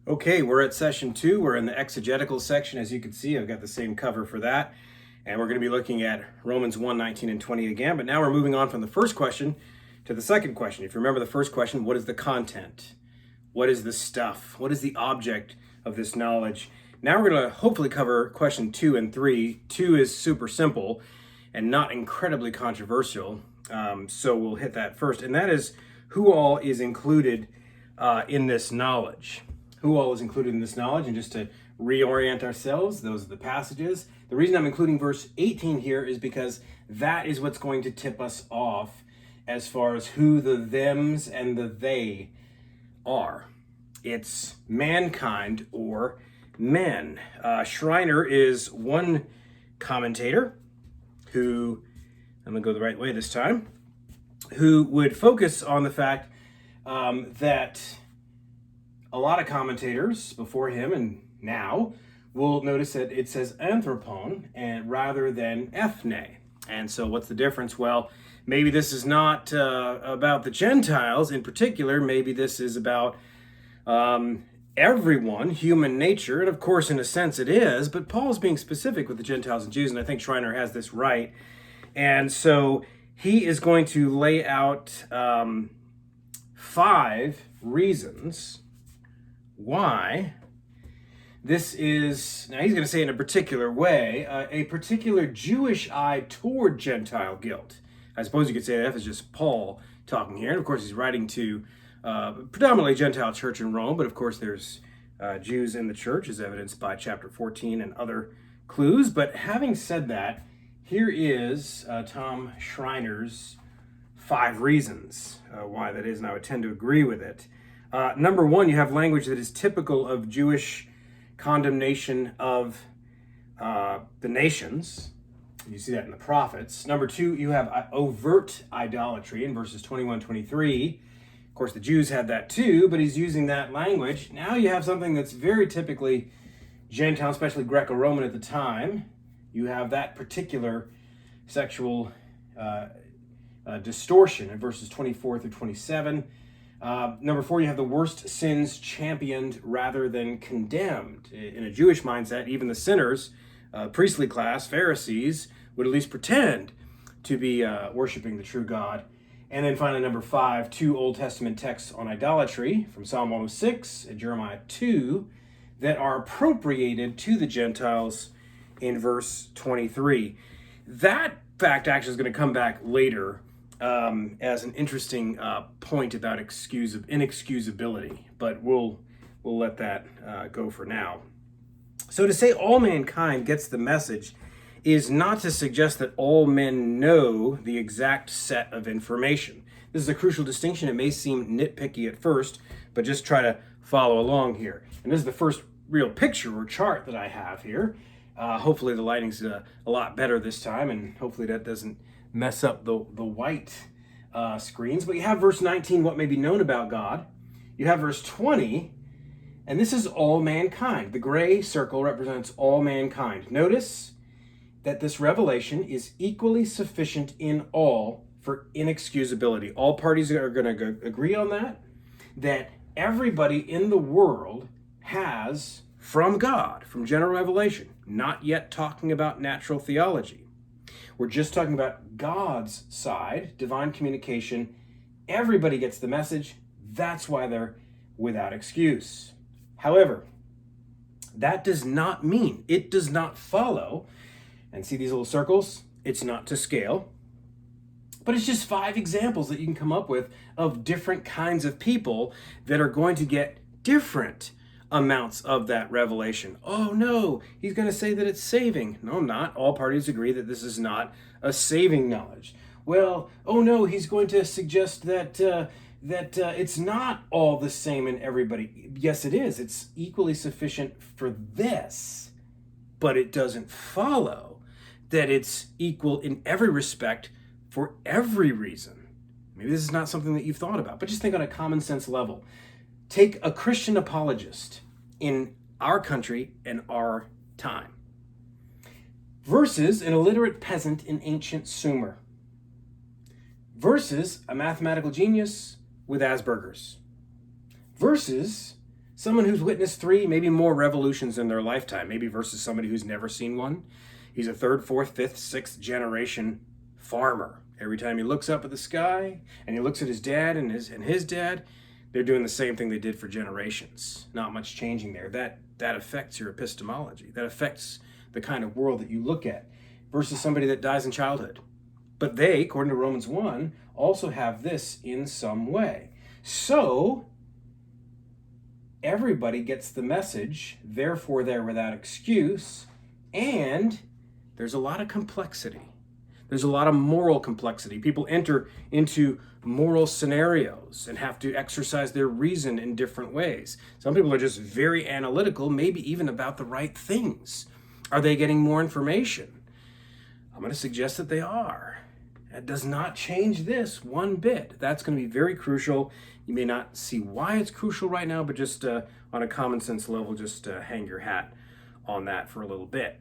Okay, we're at session 2. We're in the exegetical section. As you can see, I've got the same cover for that. And we're going to be looking at Romans 1, 19 and 20 again. But now we're moving on from the first question to the second question. If you remember the first question, what is the content? What is the stuff? What is the object of this knowledge? Now we're going to hopefully cover question 2 and 3. 2 is super simple and not incredibly controversial. So we'll hit that first. And that is who all is included in this knowledge. Who all is included in this knowledge? And just to reorient ourselves, those are the passages. The reason I'm including verse 18 here is because that is what's going to tip us off as far as who the thems and the they are. It's mankind or men. Schreiner is one commentator who, I'm going to go the right way this time, who would focus on the fact that a lot of commentators before him and now will notice that it says anthropon and rather than ethne. And so what's the difference? Well, maybe this is not about the Gentiles in particular. Maybe this is about everyone, human nature. And of course, in a sense it is, but Paul's being specific with the Gentiles and Jews, and I think Schreiner has this right. And so he is going to lay out 5 reasons why this is, now he's going to say in a particular way, a particular Jewish eye toward Gentile guilt. I suppose you could say that is just Paul talking here. And of course, he's writing to predominantly Gentile church in Rome, but of course there's Jews in the church, as evidenced by chapter 14 and other clues. But having said that, here is Tom Schreiner's 5 reasons why that is, and I would tend to agree with it. Number 1, you have language that is typical of Jewish condemnation of the nations. You see that in the prophets. Number 2, you have overt idolatry in verses 21, 23. Of course, the Jews had that too, but he's using that language. Now you have something that's very typically Gentile, especially Greco-Roman at the time. You have that particular sexual distortion in verses 24 through 27. Number 4, you have the worst sins championed rather than condemned. In a Jewish mindset, even the sinners, priestly class, Pharisees, would at least pretend to be worshiping the true God. And then finally, number 5, 2 Old Testament texts on idolatry from Psalm 106 and Jeremiah 2 that are appropriated to the Gentiles in verse 23. That fact actually is going to come back later as an interesting point about inexcusability, but we'll let that go for now. So to say all mankind gets the message is not to suggest that all men know the exact set of information. This is a crucial distinction. It may seem nitpicky at first, but just try to follow along here. And this is the first real picture or chart that I have here. Hopefully the lighting's a lot better this time, and hopefully that doesn't mess up the white screens. But you have verse 19, what may be known about God. You have verse 20, and this is all mankind. The gray circle represents all mankind. Notice that this revelation is equally sufficient in all for inexcusability. All parties are going to agree on that everybody in the world has from God, from general revelation, not yet talking about natural theology. We're just talking about God's side, divine communication. Everybody gets the message. That's why they're without excuse. However, that does not mean, it does not follow, and see these little circles? It's not to scale, but it's just 5 examples that you can come up with of different kinds of people that are going to get different amounts of that revelation. Oh no, he's going to say that it's saving. No, not. All parties agree that this is not a saving knowledge. Well, oh no, he's going to suggest that it's not all the same in everybody. Yes, it is. It's equally sufficient for this, but it doesn't follow that it's equal in every respect for every reason. Maybe this is not something that you've thought about, but just think on a common sense level. Take a Christian apologist in our country and our time versus an illiterate peasant in ancient Sumer versus a mathematical genius with Asperger's versus Someone who's witnessed 3, maybe more revolutions in their lifetime, maybe versus somebody who's never seen one. He's a 3rd, 4th, 5th, 6th generation farmer. Every time he looks up at the sky and he looks at his dad and his dad, they're doing the same thing they did for generations. Not much changing there. That affects your epistemology. That affects the kind of world that you look at versus somebody that dies in childhood. But they, according to Romans 1, also have this in some way. So everybody gets the message, therefore they're without excuse, and there's a lot of complexity. There's a lot of moral complexity. People enter into moral scenarios and have to exercise their reason in different ways. Some people are just very analytical, maybe even about the right things. Are they getting more information? I'm going to suggest that they are. That does not change this one bit. That's going to be very crucial. You may not see why it's crucial right now, but just on a common sense level, just hang your hat on that for a little bit.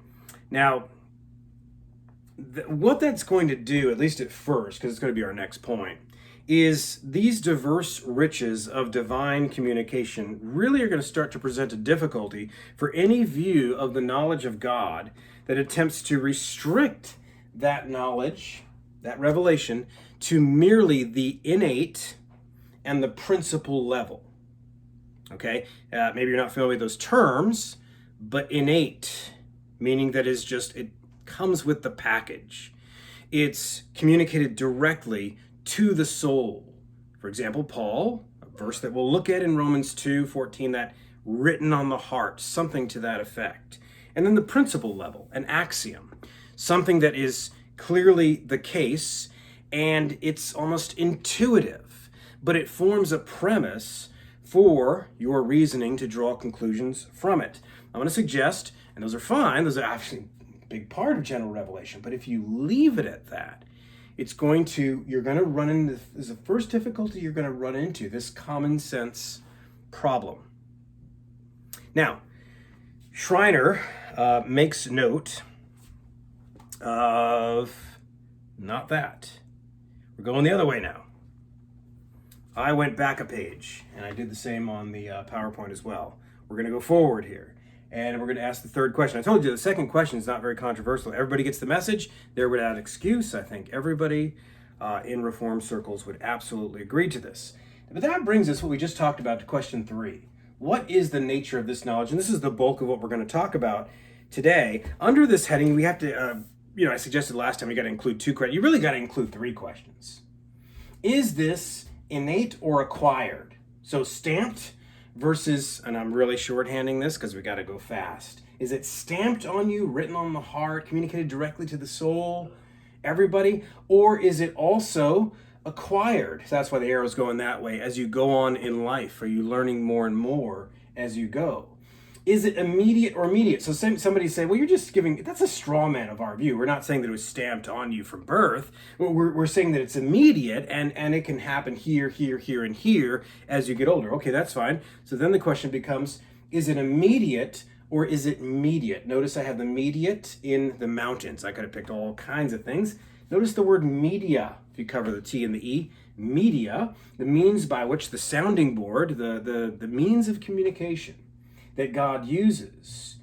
Now, what that's going to do, at least at first, because it's going to be our next point, is these diverse riches of divine communication really are going to start to present a difficulty for any view of the knowledge of God that attempts to restrict that knowledge, that revelation, to merely the innate and the principle level. Okay? Maybe you're not familiar with those terms, but innate, meaning that is just, it comes with the package. It's communicated directly to the soul. For example, Paul, a verse that we'll look at in Romans 2:14, that written on the heart, something to that effect. And then the principle level, an axiom, something that is clearly the case, and it's almost intuitive, but it forms a premise for your reasoning to draw conclusions from it. I'm going to suggest, and those are fine, those are actually a big part of general revelation, but if you leave it at that, you're going to run into, this is the first difficulty you're going to run into, this common sense problem. Now, Schreiner makes note of not that. We're going the other way now. I went back a page, and I did the same on the PowerPoint as well. We're going to go forward here, and we're going to ask the third question. I told you the second question is not very controversial. Everybody gets the message. They're without excuse. I think everybody in Reformed circles would absolutely agree to this. But that brings us, what we just talked about, to question 3. What is the nature of this knowledge? And this is the bulk of what we're going to talk about today. Under this heading, we have to, I suggested last time you got to include 2 questions. You really got to include 3 questions. Is this innate or acquired? So stamped versus, and I'm really shorthanding this because we got to go fast. Is it stamped on you, written on the heart, communicated directly to the soul, everybody? Or is it also acquired? So that's why the arrow's going that way. As you go on in life, are you learning more and more as you go? Is it immediate or immediate? So somebody say, well, you're just giving, that's a straw man of our view. We're not saying that it was stamped on you from birth. We're saying that it's immediate and it can happen here, here, here, and here as you get older. Okay, that's fine. So then the question becomes, is it immediate or is it mediate? Notice I have the mediate in the mountains. I could have picked all kinds of things. Notice the word media, if you cover the T and the E. Media, the means by which the sounding board, the means of communication that God uses.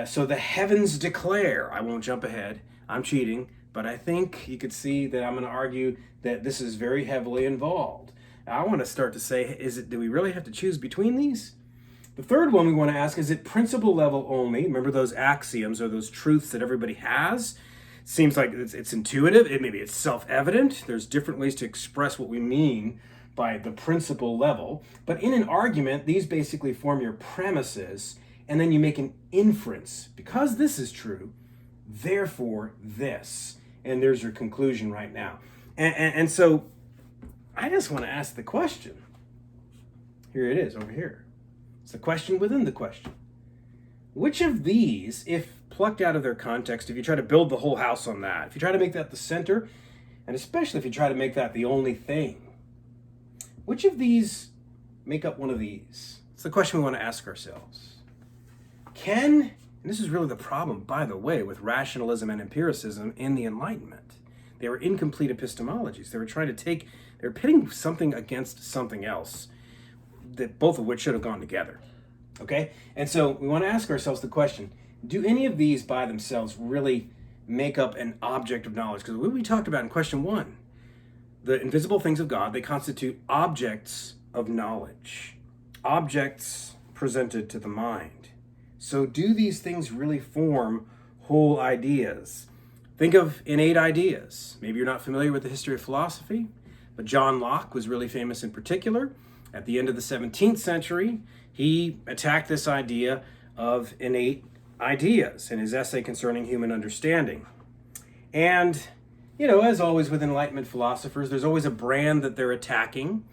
So the heavens declare, I won't jump ahead, I'm cheating, but I think you could see that I'm going to argue that this is very heavily involved. I want to start to say, do we really have to choose between these? The third one we want to ask, is it principle level only? Remember those axioms or those truths that everybody has? Seems like it's intuitive, maybe it's self-evident. There's different ways to express what we mean by the principle level. But in an argument, these basically form your premises, and then you make an inference. Because this is true, therefore this. And there's your conclusion right now. And so I just want to ask the question. Here it is over here. It's the question within the question. Which of these, if plucked out of their context, if you try to build the whole house on that, if you try to make that the center, and especially if you try to make that the only thing, which of these make up one of these? It's the question we want to ask ourselves. And this is really the problem, by the way, with rationalism and empiricism in the Enlightenment. They were incomplete epistemologies. They were pitting something against something else, that both of which should have gone together. Okay? And so we want to ask ourselves the question, do any of these by themselves really make up an object of knowledge? Because what we talked about in question 1, the invisible things of God, they constitute objects of knowledge, objects presented to the mind. So do these things really form whole ideas? Think of innate ideas. Maybe you're not familiar with the history of philosophy, but John Locke was really famous in particular. At the end of the 17th century, he attacked this idea of innate ideas in his essay concerning human understanding. And, as always with Enlightenment philosophers, there's always a brand that they're attacking.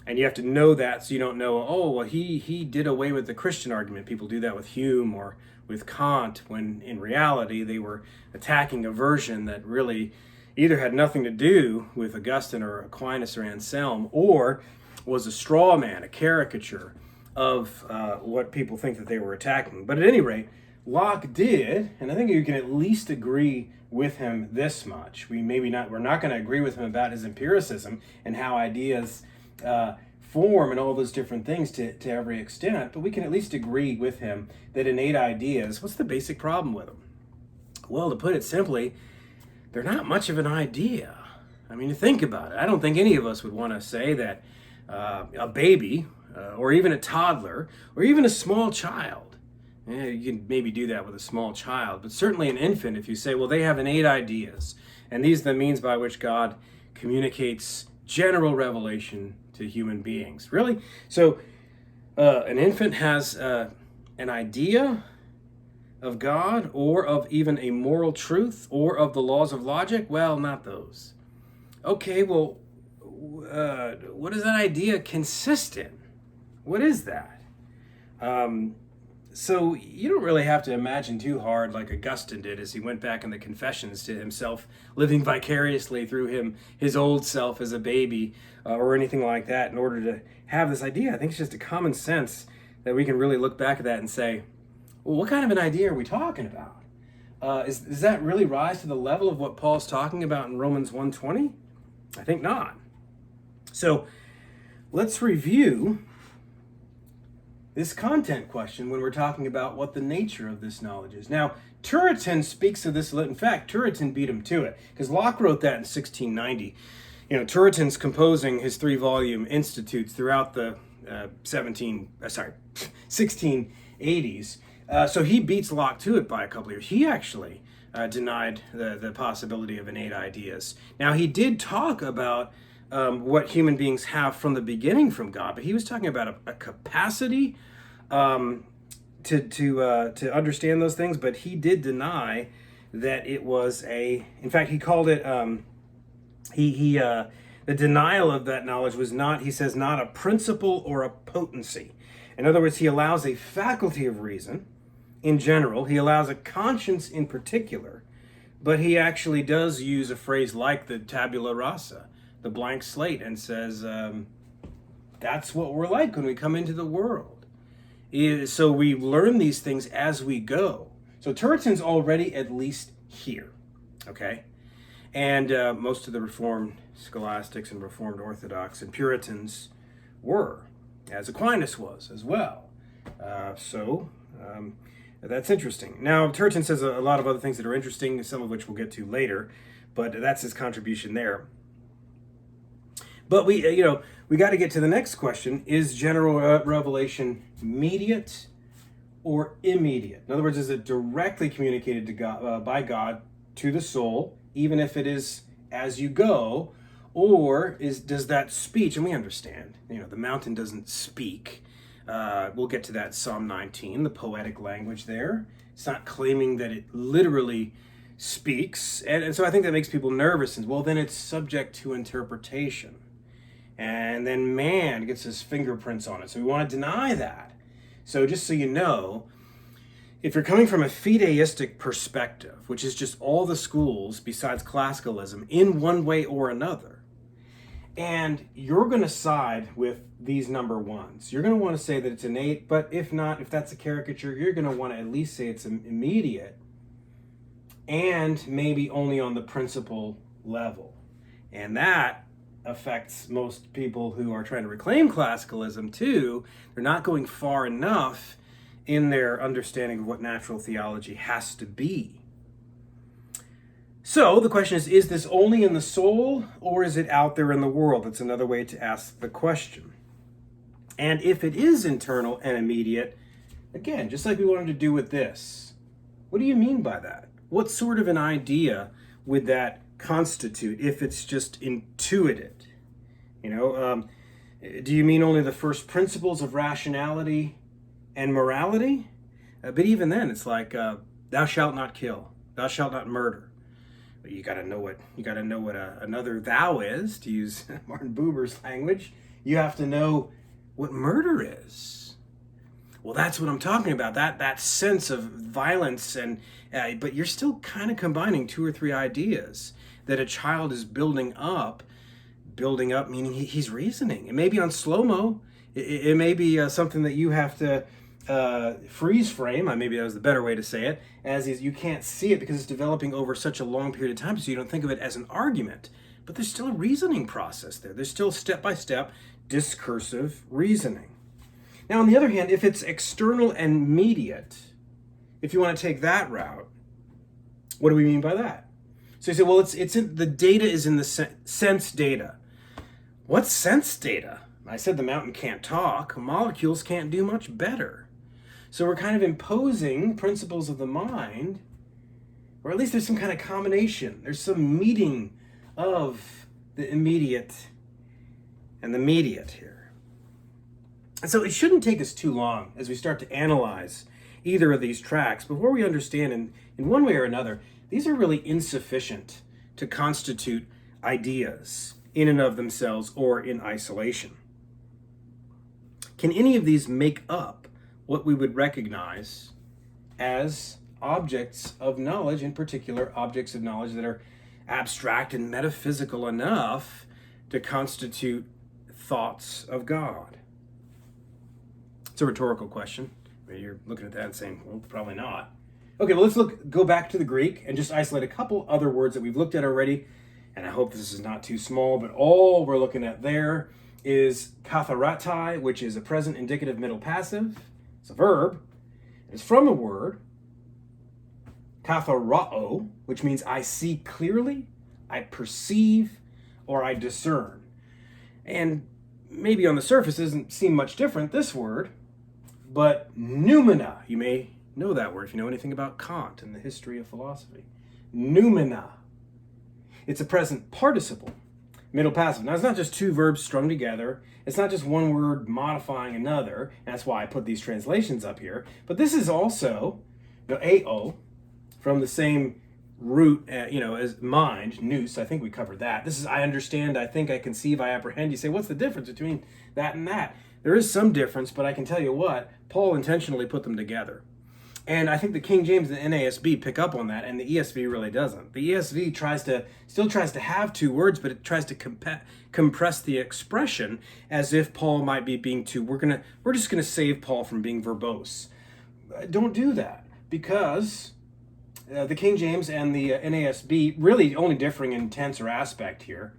And you have to know that so you don't know, he did away with the Christian argument. People do that with Hume or with Kant, when in reality they were attacking a version that really either had nothing to do with Augustine or Aquinas or Anselm, or was a straw man, a caricature of what people think that they were attacking. But at any rate, Locke did, and I think you can at least agree with him this much. We're not going to agree with him about his empiricism and how ideas form and all those different things to every extent, but we can at least agree with him that innate ideas, what's the basic problem with them? Well, to put it simply, they're not much of an idea. I mean, think about it. I don't think any of us would want to say that a baby or even a toddler or even a small child, you can maybe do that with a small child, but certainly an infant, if you say, well, they have innate ideas, and these are the means by which God communicates general revelation to human beings. Really? So an infant has an idea of God, or of even a moral truth, or of the laws of logic? Well, not those. Okay, well, what does that idea consist in? What is that? So you don't really have to imagine too hard like Augustine did as he went back in the Confessions to himself, living vicariously through his old self as a baby, or anything like that, in order to have this idea. I think it's just a common sense that we can really look back at that and say, well, what kind of an idea are we talking about? Does that really rise to the level of what Paul's talking about in Romans 1:20? I think not. So let's review this content question when we're talking about what the nature of this knowledge is. Now, Turretin speaks of this. In fact, Turretin beat him to it, because Locke wrote that in 1690. Turretin's composing his 3-volume Institutes throughout the 1680s. So he beats Locke to it by a couple of years. He actually denied the possibility of innate ideas. Now, he did talk about what human beings have from the beginning from God, but he was talking about a capacity to understand those things, but he did deny that it was in fact, he called it, the denial of that knowledge was not, he says, not a principle or a potency. In other words, he allows a faculty of reason in general, he allows a conscience in particular, but he actually does use a phrase like the tabula rasa, the blank slate, and says that's what we're like when we come into the world. So we learn these things as we go. So Turretin's already at least here, okay? And most of the Reformed scholastics and Reformed Orthodox and Puritans were, as Aquinas was as well. That's interesting. Now, Turretin says a lot of other things that are interesting, some of which we'll get to later, but that's his contribution there. But we got to get to the next question. Is general revelation mediate or immediate? In other words, is it directly communicated to God, by God to the soul, even if it is as you go, or does that speech, and we understand, the mountain doesn't speak. We'll get to that Psalm 19, the poetic language there. It's not claiming that it literally speaks. And so I think that makes people nervous. And well, then it's subject to interpretation. And then man gets his fingerprints on it. So we want to deny that. So just so you know, if you're coming from a fideistic perspective, which is just all the schools besides classicalism in one way or another, and you're going to side with these number ones, you're going to want to say that it's innate, but if not, if that's a caricature, you're going to want to at least say it's immediate, and maybe only on the principle level. And that affects most people who are trying to reclaim classicalism too. They're not going far enough in their understanding of what natural theology has to be. So the question is this only in the soul, or is it out there in the world? That's another way to ask the question. And if it is internal and immediate, again, just like we wanted to do with this, what do you mean by that? What sort of an idea would that constitute if it's just intuitive? Do you mean only the first principles of rationality and morality? But even then, it's like, thou shalt not kill, thou shalt not murder. But you got to know what another thou is, to use Martin Buber's language. You have to know what murder is. Well, that's what I'm talking about. That sense of violence, but you're still kind of combining two or three ideas that a child is building up, meaning he's reasoning. It may be on slow-mo. It may be something that you have to freeze frame, maybe that was the better way to say it, as is you can't see it because it's developing over such a long period of time, so you don't think of it as an argument. But there's still a reasoning process there. There's still step-by-step discursive reasoning. Now, on the other hand, if it's external and mediate, if you want to take that route, what do we mean by that? So you say, well, it's in the data is in the sense data. What's sense data? I said the mountain can't talk. Molecules can't do much better. So we're kind of imposing principles of the mind, or at least there's some kind of combination. There's some meeting of the immediate and the mediate here. And so it shouldn't take us too long as we start to analyze either of these tracks before we understand in one way or another, these are really insufficient to constitute ideas in and of themselves or in isolation. Can any of these make up what we would recognize as objects of knowledge, in particular objects of knowledge that are abstract and metaphysical enough to constitute thoughts of God? It's a rhetorical question. You're looking at that and saying, well, probably not. Okay, well, let's go back to the Greek and just isolate a couple other words that we've looked at already. And I hope this is not too small, but all we're looking at there is katharatai, which is a present indicative middle passive. It's a verb. It's from a word, katharao, which means I see clearly, I perceive, or I discern. And maybe on the surface it doesn't seem much different, this word, but noumena, you may know that word if you know anything about Kant and the history of philosophy. Noumena. It's a present participle, middle passive. Now, it's not just two verbs strung together. It's not just one word modifying another. That's why I put these translations up here. But this is also, ao, from the same root, as mind, nous. I think we covered that. This is I understand, I think, I conceive, I apprehend. You say, what's the difference between that and that? There is some difference, but I can tell you what, Paul intentionally put them together. And I think the King James and the NASB pick up on that, and the ESV really doesn't. The ESV still tries to have two words, but it tries to compress the expression as if Paul might be being too. We're just gonna save Paul from being verbose. Don't do that, because the King James and the NASB really only differing in tense or aspect here,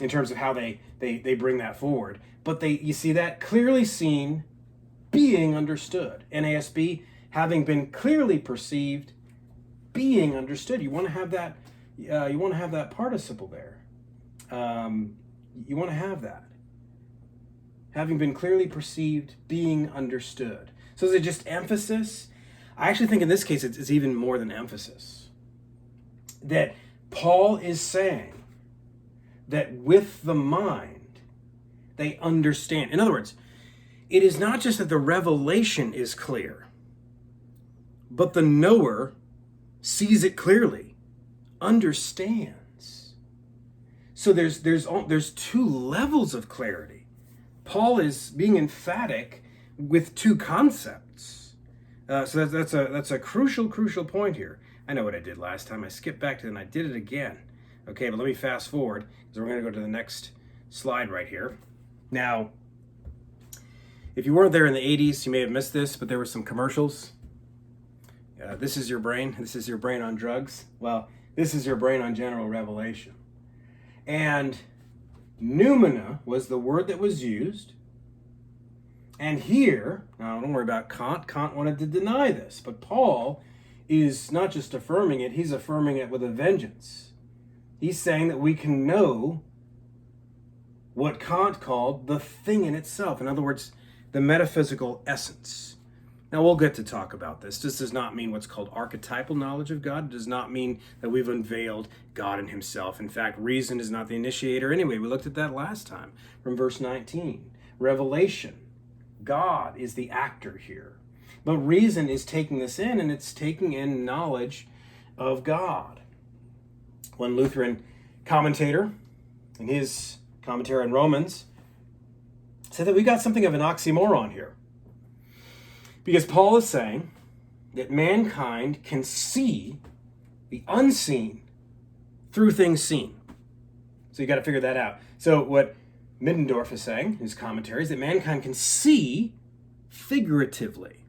in terms of how they bring that forward. But you see that clearly seen, being understood. NASB, having been clearly perceived, being understood. You want to have that. You want to have that participle there. You want to have that. Having been clearly perceived, being understood. So is it just emphasis? I actually think in this case it's even more than emphasis. That Paul is saying that with the mind, they understand. In other words, it is not just that the revelation is clear, but the knower sees it clearly, understands. So there's two levels of clarity. Paul is being emphatic with two concepts. So that's a crucial point here. I know what I did last time. I skipped back to it and I did it again. Okay, but let me fast forward because we're going to go to the next slide right here. Now, if you weren't there in the 80s, you may have missed this, but there were some commercials. This is your brain. This is your brain on drugs. Well, this is your brain on general revelation. And noumena was the word that was used. And here, now don't worry about Kant. Kant wanted to deny this, but Paul is not just affirming it, he's affirming it with a vengeance. He's saying that we can know what Kant called the thing in itself. In other words, the metaphysical essence. Now, we'll get to talk about this. This does not mean what's called archetypal knowledge of God. It does not mean that we've unveiled God in himself. In fact, reason is not the initiator anyway. We looked at that last time from verse 19. Revelation. God is the actor here. But reason is taking this in, and it's taking in knowledge of God. One Lutheran commentator, in his commentary on Romans, said that we got something of an oxymoron here. Because Paul is saying that mankind can see the unseen through things seen. So you got to figure that out. So what Middendorf is saying in his commentary is that mankind can see figuratively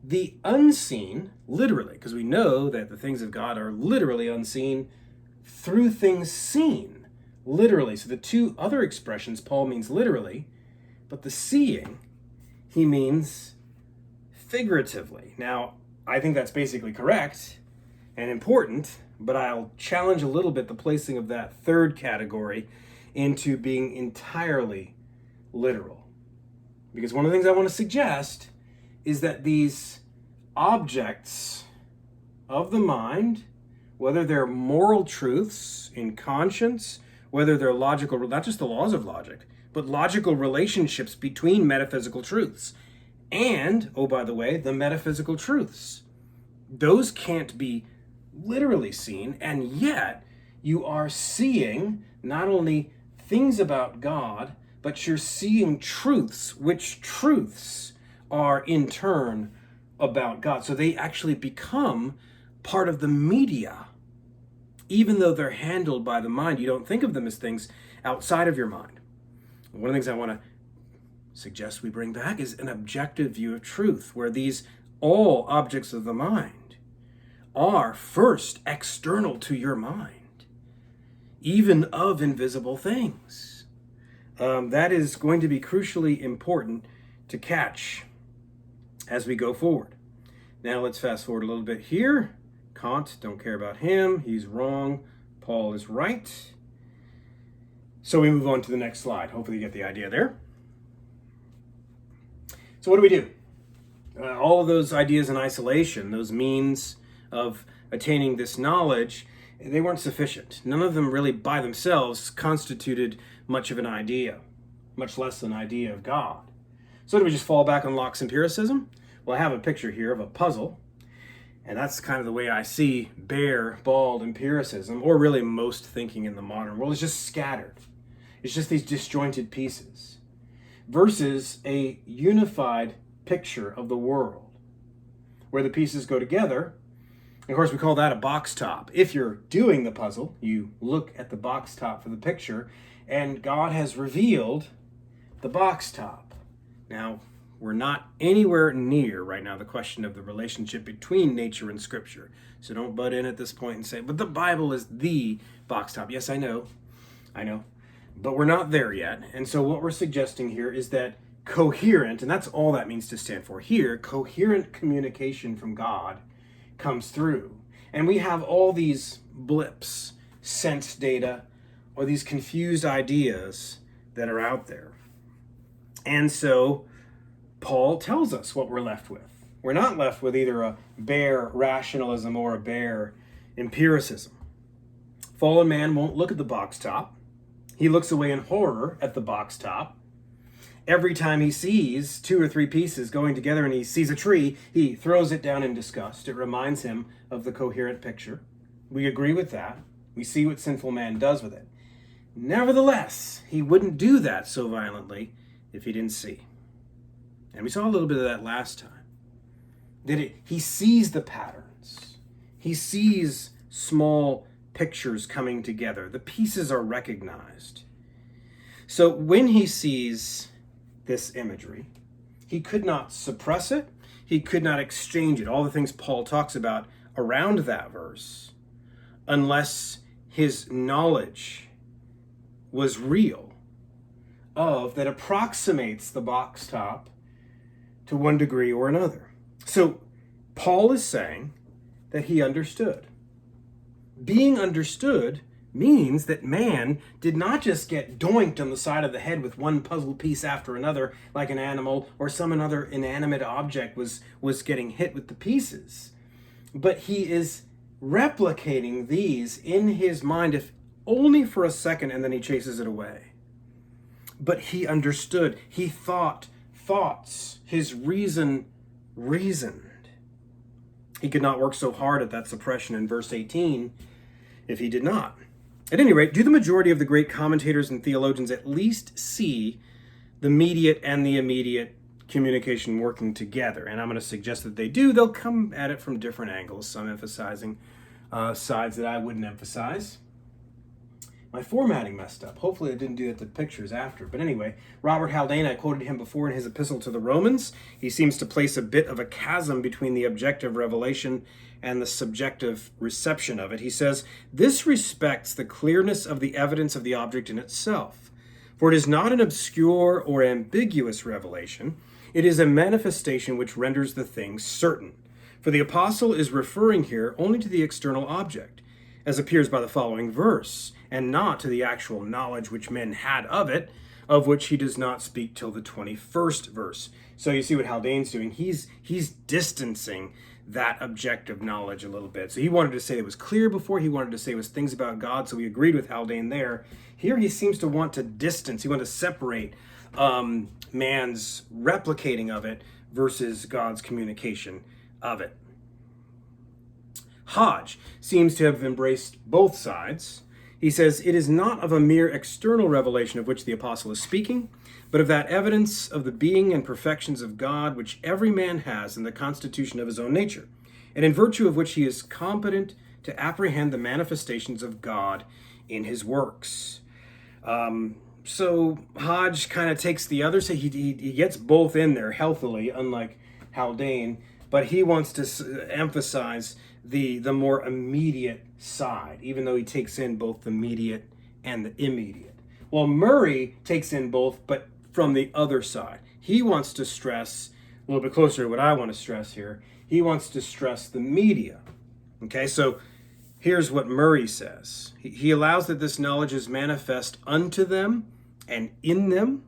the unseen literally, because we know that the things of God are literally unseen through things seen literally. So the two other expressions, Paul means literally, but the seeing, he means figuratively. Now, I think that's basically correct and important, but I'll challenge a little bit the placing of that third category into being entirely literal. Because one of the things I want to suggest is that these objects of the mind, whether they're moral truths in conscience, whether they're logical, not just the laws of logic, but logical relationships between metaphysical truths, and, oh, by the way, the metaphysical truths. Those can't be literally seen, and yet you are seeing not only things about God, but you're seeing truths, which truths are in turn about God. So they actually become part of the media. Even though they're handled by the mind, you don't think of them as things outside of your mind. One of the things I want to suggest we bring back is an objective view of truth, where these all objects of the mind are first external to your mind, even of invisible things. That is going to be crucially important to catch as we go forward. Now let's fast forward a little bit here. Kant, don't care about him. He's wrong. Paul is right. So we move on to the next slide. Hopefully you get the idea there. So what do? All of those ideas in isolation, those means of attaining this knowledge, they weren't sufficient. None of them really by themselves constituted much of an idea, much less an idea of God. So do we just fall back on Locke's empiricism? Well, I have a picture here of a puzzle, and that's kind of the way I see bare, bald empiricism, or really most thinking in the modern world, is just scattered. It's just these disjointed pieces versus a unified picture of the world where the pieces go together. Of course, we call that a box top. If you're doing the puzzle, you look at the box top for the picture, and God has revealed the box top. Now, we're not anywhere near right now the question of the relationship between nature and Scripture. So don't butt in at this point and say, but the Bible is the box top. Yes, I know. But we're not there yet. And so what we're suggesting here is that coherent, and that's all that means to stand for here, coherent communication from God comes through. And we have all these blips, sense data, or these confused ideas that are out there. And so Paul tells us what we're left with. We're not left with either a bare rationalism or a bare empiricism. Fallen man won't look at the box top. He looks away in horror at the box top. Every time he sees two or three pieces going together and he sees a tree, he throws it down in disgust. It reminds him of the coherent picture. We agree with that. We see what sinful man does with it. Nevertheless, he wouldn't do that so violently if he didn't see. And we saw a little bit of that last time. He sees the patterns. He sees small pictures coming together. The pieces are recognized. So when he sees this imagery, he could not suppress it. He could not exchange it. All the things Paul talks about around that verse, unless his knowledge was real, of that approximates the box top to one degree or another. So Paul is saying that he understood. Being understood means that man did not just get doinked on the side of the head with one puzzle piece after another like an animal or some another inanimate object was getting hit with the pieces. But he is replicating these in his mind, if only for a second, and then he chases it away. But he understood. He thought thoughts. His reason reasoned. He could not work so hard at that suppression in verse 18 if he did not. At any rate, do the majority of the great commentators and theologians at least see the mediate and the immediate communication working together? And I'm going to suggest that they do. They'll come at it from different angles, some emphasizing sides that I wouldn't emphasize. My formatting messed up. Hopefully I didn't do that to pictures after. But anyway, Robert Haldane, I quoted him before in his epistle to the Romans. He seems to place a bit of a chasm between the objective revelation and the subjective reception of it. He says, this respects the clearness of the evidence of the object in itself. For it is not an obscure or ambiguous revelation. It is a manifestation which renders the thing certain. For the apostle is referring here only to the external object, as appears by the following verse, and not to the actual knowledge which men had of it, of which he does not speak till the 21st verse. So you see what Haldane's doing. He's distancing that objective knowledge a little bit. So he wanted to say it was clear before, he wanted to say it was things about God, so we agreed with Haldane there. Here he seems to want to distance, he wants to separate man's replicating of it versus God's communication of it. Hodge seems to have embraced both sides. He says, it is not of a mere external revelation of which the apostle is speaking, but of that evidence of the being and perfections of God which every man has in the constitution of his own nature, and in virtue of which he is competent to apprehend the manifestations of God in his works. So Hodge kind of takes the other side. He gets both in there healthily, unlike Haldane, but he wants to emphasize the more immediate side, even though he takes in both the mediate and the immediate. Well, Murray takes in both, but from the other side. He wants to stress, a little bit closer to what I want to stress here, he wants to stress the media. Okay, so here's what Murray says. He allows that this knowledge is manifest unto them and in them,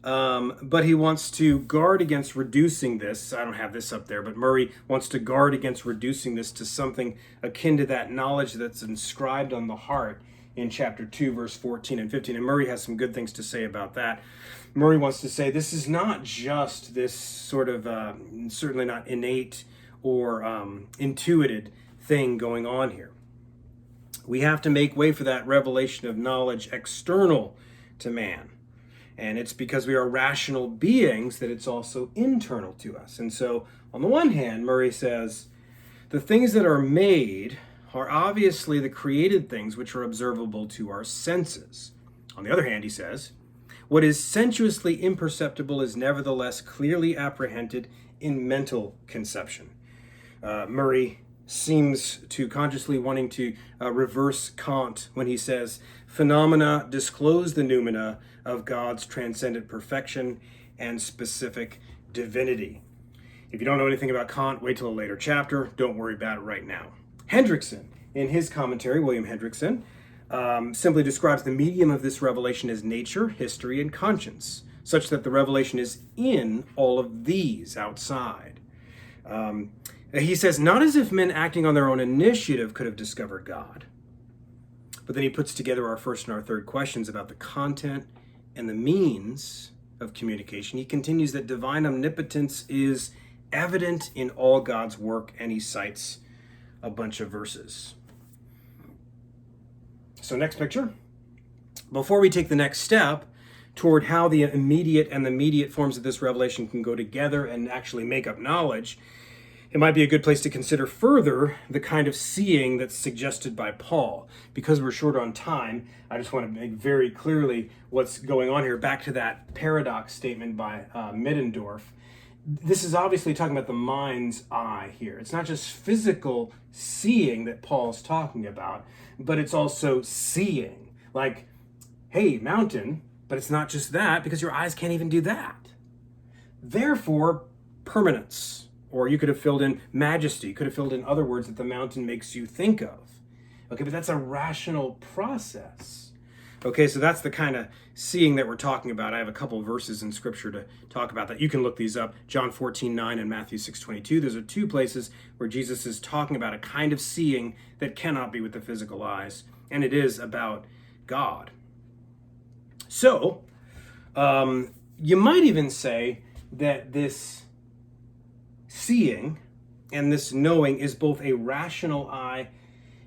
but he wants to guard against reducing this. I don't have this up there, but Murray wants to guard against reducing this to something akin to that knowledge that's inscribed on the heart in chapter 2, verse 14 and 15. And Murray has some good things to say about that. Murray wants to say this is not just this sort of, certainly not innate or intuited thing going on here. We have to make way for that revelation of knowledge external to man. And it's because we are rational beings that it's also internal to us. And so, on the one hand, Murray says, the things that are made are obviously the created things which are observable to our senses. On the other hand, he says, what is sensuously imperceptible is nevertheless clearly apprehended in mental conception. Murray seems to consciously wanting to reverse Kant when he says, phenomena disclose the noumena of God's transcendent perfection and specific divinity. If you don't know anything about Kant, wait till a later chapter. Don't worry about it right now. Hendrickson, in his commentary, William Hendrickson, simply describes the medium of this revelation as nature, history, and conscience, such that the revelation is in all of these outside. He says, not as if men acting on their own initiative could have discovered God. But then he puts together our first and our third questions about the content and the means of communication. He continues that divine omnipotence is evident in all God's work, and he cites a bunch of verses. So next picture. Before we take the next step toward how the immediate and the mediate forms of this revelation can go together and actually make up knowledge, it might be a good place to consider further the kind of seeing that's suggested by Paul. Because we're short on time, I just want to make very clearly what's going on here. Back to that paradox statement by Middendorf. This is obviously talking about the mind's eye here. It's not just physical seeing that Paul's talking about, but it's also seeing. Like, hey, mountain, But it's not just that, because your eyes can't even do that. Therefore, permanence, or you could have filled in majesty, could have filled in other words that the mountain makes you think of. Okay, but that's a rational process. Okay, so that's the kind of seeing that we're talking about. I have a couple of verses in Scripture to talk about that. You can look these up. John 14:9 and Matthew 6:22. Those are two places where Jesus is talking about a kind of seeing that cannot be with the physical eyes, and it is about God. So, you might even say that this seeing and this knowing is both a rational eye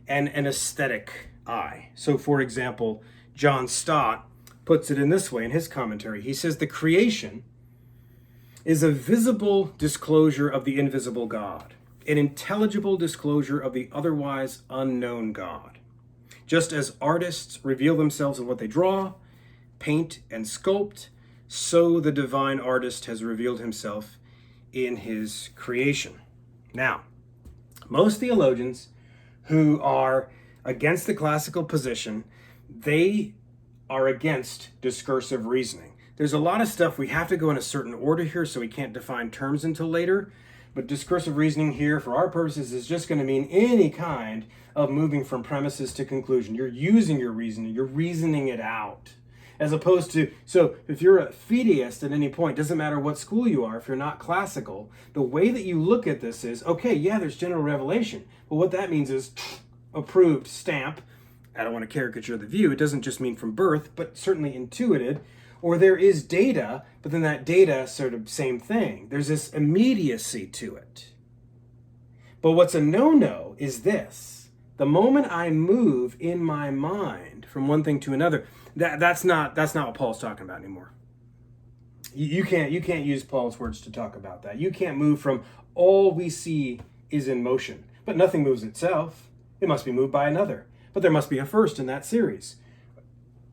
and an aesthetic eye. So, for example, John Stott puts it in this way in his commentary. He says, the creation is a visible disclosure of the invisible God, an intelligible disclosure of the otherwise unknown God. Just as artists reveal themselves in what they draw, paint, and sculpt, so the divine artist has revealed himself in his creation. Now, most theologians who are against the classical position, they are against discursive reasoning. There's a lot of stuff we have to go in a certain order here, so we can't define terms until later. But discursive reasoning here, for our purposes, is just going to mean any kind of moving from premises to conclusion. You're using your reasoning, you're reasoning it out. As opposed to, so if you're a fideist at any point, doesn't matter what school you are, if you're not classical, the way that you look at this is, okay, yeah, there's general revelation. But what that means is approved, stamp. I don't want to caricature the view. It doesn't just mean from birth, but certainly intuited. Or there is data, but then that data sort of same thing. There's this immediacy to it. But what's a no-no is this. The moment I move in my mind from one thing to another, that's not what Paul's talking about anymore. You can't use Paul's words to talk about that. You can't move from all we see is in motion, but nothing moves itself. It must be moved by another. But there must be a first in that series.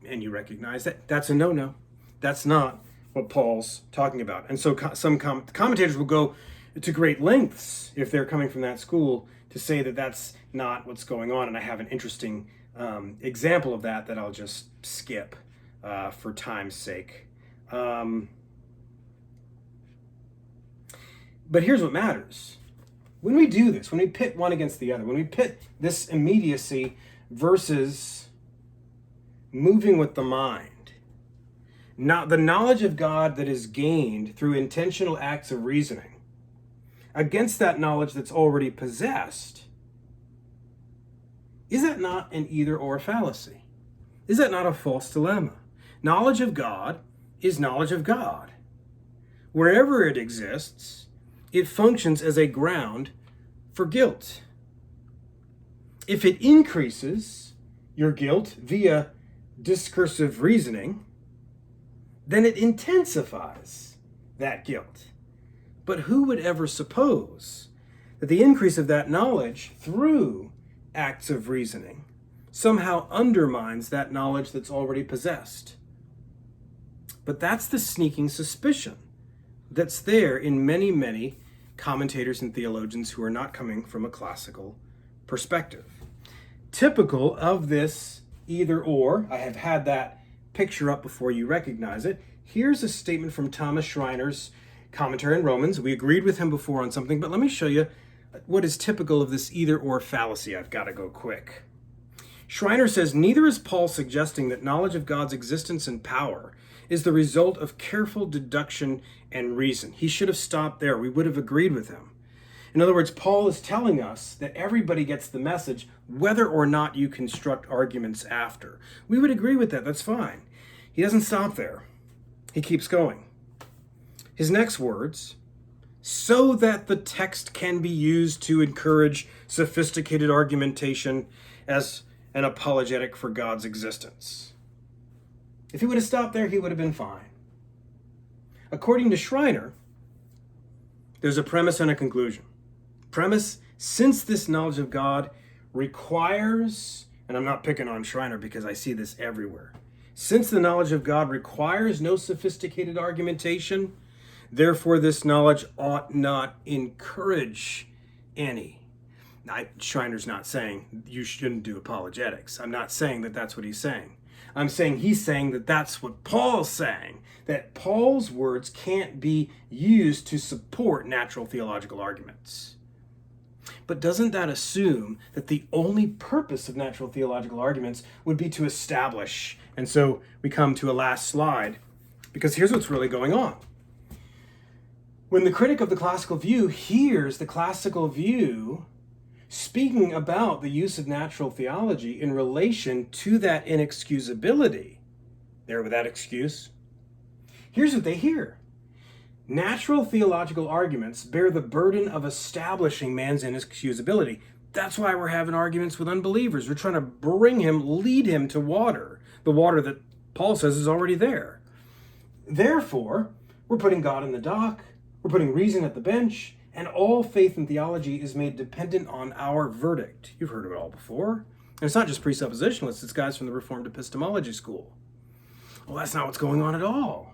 And you recognize that that's a no-no. That's not what Paul's talking about. And so some commentators will go to great lengths, if they're coming from that school, to say that that's not what's going on. And I have an interesting example of that I'll just skip for time's sake. But here's what matters. When we do this, when we pit one against the other, when we pit this immediacy versus moving with the mind, not the knowledge of God that is gained through intentional acts of reasoning, against that knowledge that's already possessed, is that not an either-or fallacy? Is that not a false dilemma? Knowledge of God is knowledge of God. Wherever it exists, it functions as a ground for guilt. If it increases your guilt via discursive reasoning, then it intensifies that guilt. But who would ever suppose that the increase of that knowledge through acts of reasoning somehow undermines that knowledge that's already possessed? But that's the sneaking suspicion that's there in many, many commentators and theologians who are not coming from a classical perspective. Typical of this either or, I have had that picture up before you recognize it. Here's a statement from Thomas Schreiner's commentary on Romans. We agreed with him before on something, but let me show you what is typical of this either or fallacy. I've got to go quick. Schreiner says, neither is Paul suggesting that knowledge of God's existence and power is the result of careful deduction and reason. He should have stopped there. We would have agreed with him. In other words, Paul is telling us that everybody gets the message, whether or not you construct arguments after. We would agree with that. That's fine. He doesn't stop there. He keeps going. His next words, so that the text can be used to encourage sophisticated argumentation as an apologetic for God's existence. If he would have stopped there, he would have been fine. According to Schreiner, there's a premise and a conclusion. Premise, since this knowledge of God requires, and I'm not picking on Schreiner because I see this everywhere, since the knowledge of God requires no sophisticated argumentation, therefore this knowledge ought not encourage any. Schreiner's not saying you shouldn't do apologetics. I'm not saying that that's what he's saying. I'm saying he's saying that that's what Paul's saying, that Paul's words can't be used to support natural theological arguments. But doesn't that assume that the only purpose of natural theological arguments would be to establish? And so we come to a last slide, because here's what's really going on. When the critic of the classical view hears the classical view speaking about the use of natural theology in relation to that inexcusability, there with that excuse, here's what they hear. Natural theological arguments bear the burden of establishing man's inexcusability. That's why we're having arguments with unbelievers. We're trying to lead him to water, the water that Paul says is already there. Therefore, we're putting God in the dock, we're putting reason at the bench, and all faith and theology is made dependent on our verdict. You've heard of it all before. And it's not just presuppositionalists, it's guys from the Reformed epistemology school. Well, that's not what's going on at all.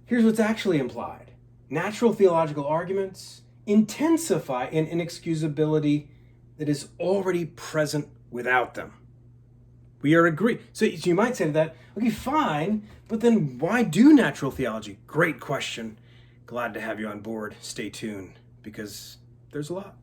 Here's what's actually implied. Natural theological arguments intensify an inexcusability that is already present without them. We are agreed. So you might say to that, okay, fine, but then why do natural theology? Great question. Glad to have you on board. Stay tuned, because there's a lot.